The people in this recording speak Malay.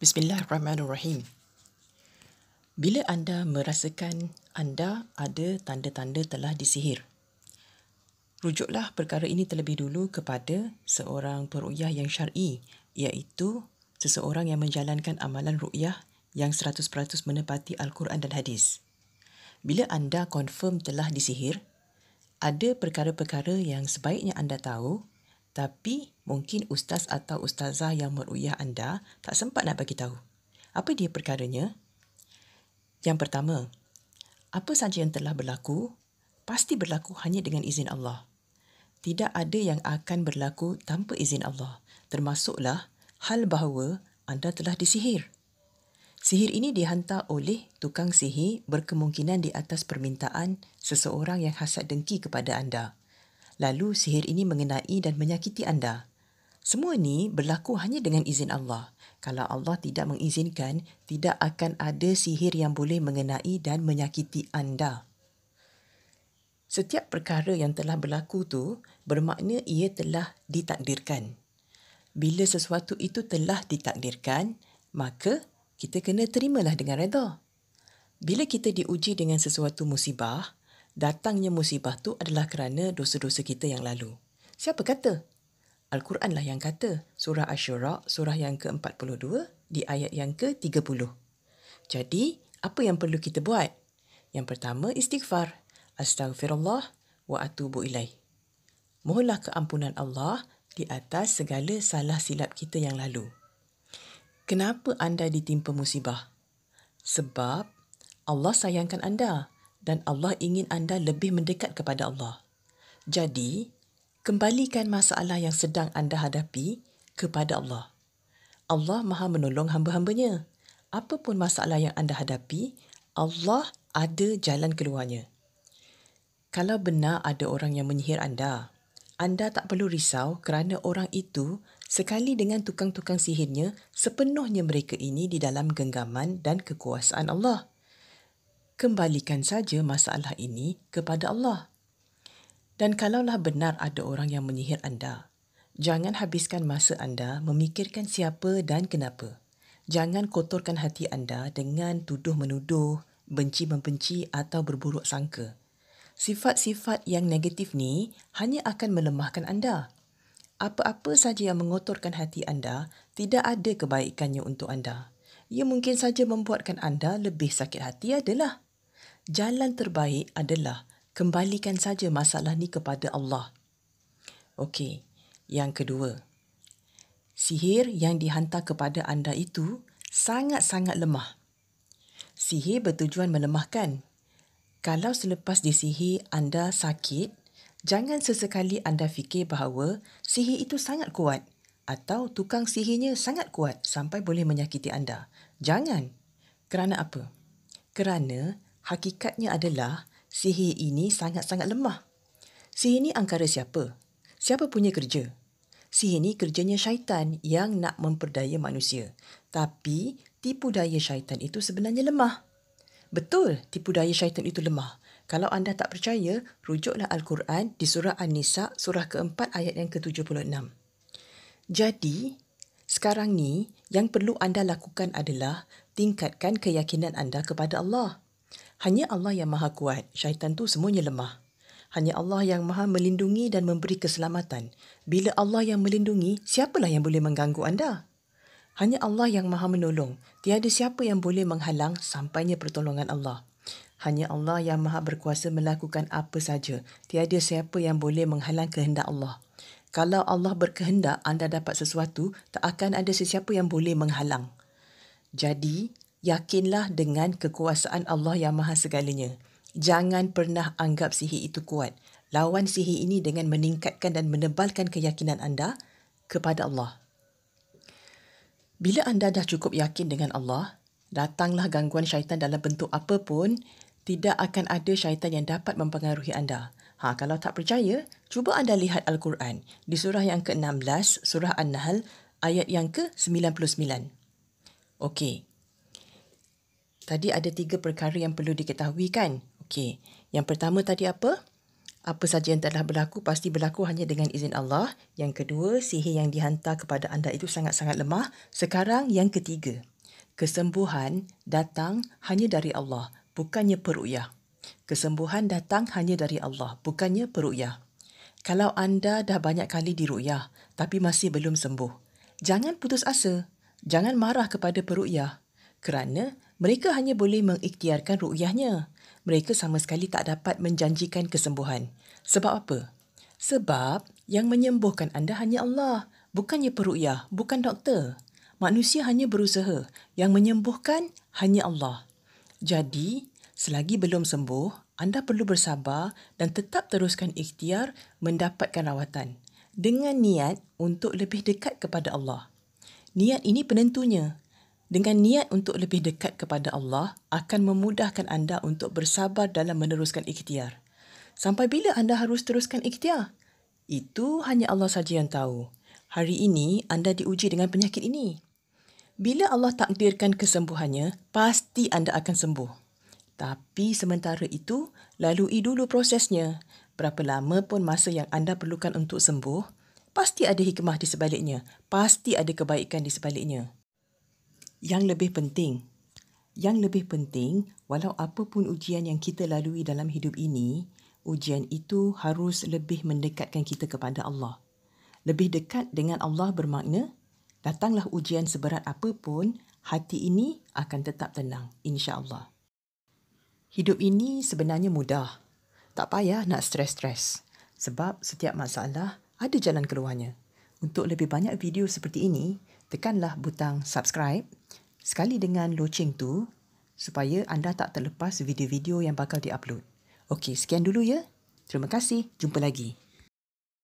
Bismillahirrahmanirrahim. Bila anda merasakan anda ada tanda-tanda telah disihir, rujuklah perkara ini terlebih dulu kepada seorang peruqyah yang syar'i, iaitu seseorang yang menjalankan amalan ruqyah yang 100% menepati Al-Quran dan hadis. Bila anda confirm telah disihir, ada perkara-perkara yang sebaiknya anda tahu, tapi mungkin ustaz atau ustazah yang meruqyah anda tak sempat nak bagi tahu. Apa dia perkaranya? Yang pertama, apa saja yang telah berlaku, pasti berlaku hanya dengan izin Allah. Tidak ada yang akan berlaku tanpa izin Allah, termasuklah hal bahawa anda telah disihir. Sihir ini dihantar oleh tukang sihir berkemungkinan di atas permintaan seseorang yang hasad dengki kepada anda. Lalu sihir ini mengenai dan menyakiti anda. Semua ini berlaku hanya dengan izin Allah. Kalau Allah tidak mengizinkan, tidak akan ada sihir yang boleh mengenai dan menyakiti anda. Setiap perkara yang telah berlaku tu bermakna ia telah ditakdirkan. Bila sesuatu itu telah ditakdirkan, maka kita kena terimalah dengan redha. Bila kita diuji dengan sesuatu musibah, datangnya musibah tu adalah kerana dosa-dosa kita yang lalu. Siapa kata? Al-Quran lah yang kata. Surah Asy-Syura, surah yang ke-42, di ayat yang ke-30. Jadi, apa yang perlu kita buat? Yang pertama, istighfar. Astaghfirullah wa atubu ilaih. Mohonlah keampunan Allah di atas segala salah silap kita yang lalu. Kenapa anda ditimpa musibah? Sebab Allah sayangkan anda dan Allah ingin anda lebih mendekat kepada Allah. Jadi, kembalikan masalah yang sedang anda hadapi kepada Allah. Allah Maha menolong hamba-hambanya. Apa pun masalah yang anda hadapi, Allah ada jalan keluarnya. Kalau benar ada orang yang menyihir anda tak perlu risau kerana orang itu sekali dengan tukang-tukang sihirnya, sepenuhnya mereka ini di dalam genggaman dan kekuasaan Allah. Kembalikan saja masalah ini kepada Allah. Dan kalaulah benar ada orang yang menyihir anda, jangan habiskan masa anda memikirkan siapa dan kenapa. Jangan kotorkan hati anda dengan tuduh-menuduh, benci-membenci atau berburuk sangka. Sifat-sifat yang negatif ni hanya akan melemahkan anda. Apa-apa saja yang mengotorkan hati anda tidak ada kebaikannya untuk anda. Ia mungkin saja membuatkan anda lebih sakit hati adalah. Jalan terbaik adalah kembalikan saja masalah ni kepada Allah. Okey, yang kedua. Sihir yang dihantar kepada anda itu sangat-sangat lemah. Sihir bertujuan melemahkan. Kalau selepas disihir anda sakit, jangan sesekali anda fikir bahawa sihir itu sangat kuat atau tukang sihirnya sangat kuat sampai boleh menyakiti anda. Jangan. Kerana apa? Kerana hakikatnya adalah sihir ini sangat-sangat lemah. Sihir ini angkara siapa? Siapa punya kerja? Sihir ini kerjanya syaitan yang nak memperdaya manusia. Tapi tipu daya syaitan itu sebenarnya lemah. Betul, tipu daya syaitan itu lemah. Kalau anda tak percaya, rujuklah Al-Quran di surah An-Nisa, surah ke-4 ayat yang ke-76. Jadi, sekarang ni yang perlu anda lakukan adalah tingkatkan keyakinan anda kepada Allah. Hanya Allah yang maha kuat, syaitan tu semuanya lemah. Hanya Allah yang maha melindungi dan memberi keselamatan. Bila Allah yang melindungi, siapalah yang boleh mengganggu anda? Hanya Allah yang maha menolong. Tiada siapa yang boleh menghalang sampainya pertolongan Allah. Hanya Allah yang maha berkuasa melakukan apa saja. Tiada siapa yang boleh menghalang kehendak Allah. Kalau Allah berkehendak anda dapat sesuatu, tak akan ada sesiapa yang boleh menghalang. Jadi, yakinlah dengan kekuasaan Allah yang maha segalanya. Jangan pernah anggap sihir itu kuat. Lawan sihir ini dengan meningkatkan dan menebalkan keyakinan anda kepada Allah. Bila anda dah cukup yakin dengan Allah, datanglah gangguan syaitan dalam bentuk apa pun, tidak akan ada syaitan yang dapat mempengaruhi anda. Kalau tak percaya, cuba anda lihat Al-Quran di surah yang ke-16, surah An-Nahl, ayat yang ke-99. Okey. Tadi ada 3 perkara yang perlu diketahui kan? Okey. Yang pertama tadi apa? Apa saja yang telah berlaku pasti berlaku hanya dengan izin Allah. Yang kedua, sihir yang dihantar kepada anda itu sangat-sangat lemah. Sekarang yang ketiga, kesembuhan datang hanya dari Allah, bukannya peruqyah. Kesembuhan datang hanya dari Allah, bukannya peruqyah. Kalau anda dah banyak kali diruqyah tapi masih belum sembuh, jangan putus asa. Jangan marah kepada peruqyah kerana mereka hanya boleh mengikhtiarkan ruqyahnya. Mereka sama sekali tak dapat menjanjikan kesembuhan. Sebab apa? Sebab yang menyembuhkan anda hanya Allah, bukannya peruqyah, bukan doktor. Manusia hanya berusaha, yang menyembuhkan hanya Allah. Jadi, selagi belum sembuh, anda perlu bersabar dan tetap teruskan ikhtiar mendapatkan rawatan dengan niat untuk lebih dekat kepada Allah. Niat ini penentunya. Dengan niat untuk lebih dekat kepada Allah akan memudahkan anda untuk bersabar dalam meneruskan ikhtiar. Sampai bila anda harus teruskan ikhtiar? Itu hanya Allah saja yang tahu. Hari ini anda diuji dengan penyakit ini. Bila Allah takdirkan kesembuhannya, pasti anda akan sembuh. Tapi sementara itu, lalui dulu prosesnya. Berapa lama pun masa yang anda perlukan untuk sembuh, pasti ada hikmah di sebaliknya. Pasti ada kebaikan di sebaliknya. Yang lebih penting, walau apapun ujian yang kita lalui dalam hidup ini, ujian itu harus lebih mendekatkan kita kepada Allah. Lebih dekat dengan Allah bermakna, datanglah ujian seberat apapun, hati ini akan tetap tenang, insya-Allah. Hidup ini sebenarnya mudah. Tak payah nak stres-stres. Sebab setiap masalah ada jalan keluarnya. Untuk lebih banyak video seperti ini, tekanlah butang subscribe sekali dengan loceng tu supaya anda tak terlepas video-video yang bakal diupload. Okey, sekian dulu ya. Terima kasih. Jumpa lagi.